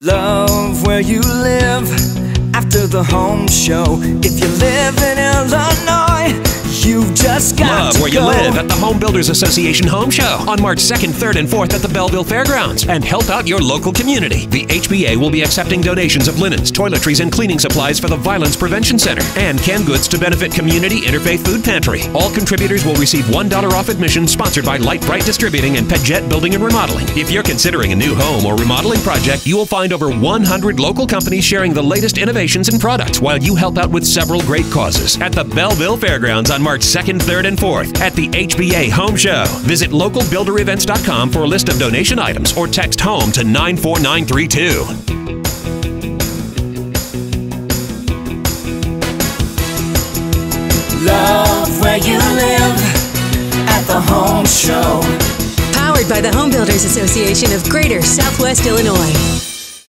Love where you live after the home show. If you live in Illinois, you've just got Love to where go. you live at the Home Builders Association Home Show on March 2nd, 3rd, and 4th at the Belleville Fairgrounds, and help out your local community. The HBA will be accepting donations of linens, toiletries, and cleaning supplies for the Violence Prevention Center, and canned goods to benefit Community Interfaith Food Pantry. All contributors will receive $1 off admission, sponsored by Light Bright Distributing and Pedjet Building and Remodeling. If you're considering a new home or remodeling project, you will find over 100 local companies sharing the latest innovations and products, while you help out with several great causes at the Belleville Fairgrounds on March 2nd, 3rd, and 4th at the HBA Home Show. Visit localbuilderevents.com for a list of donation items, or text HOME to 94932. Love where you live at the Home Show. Powered by the Home Builders Association of Greater Southwest Illinois.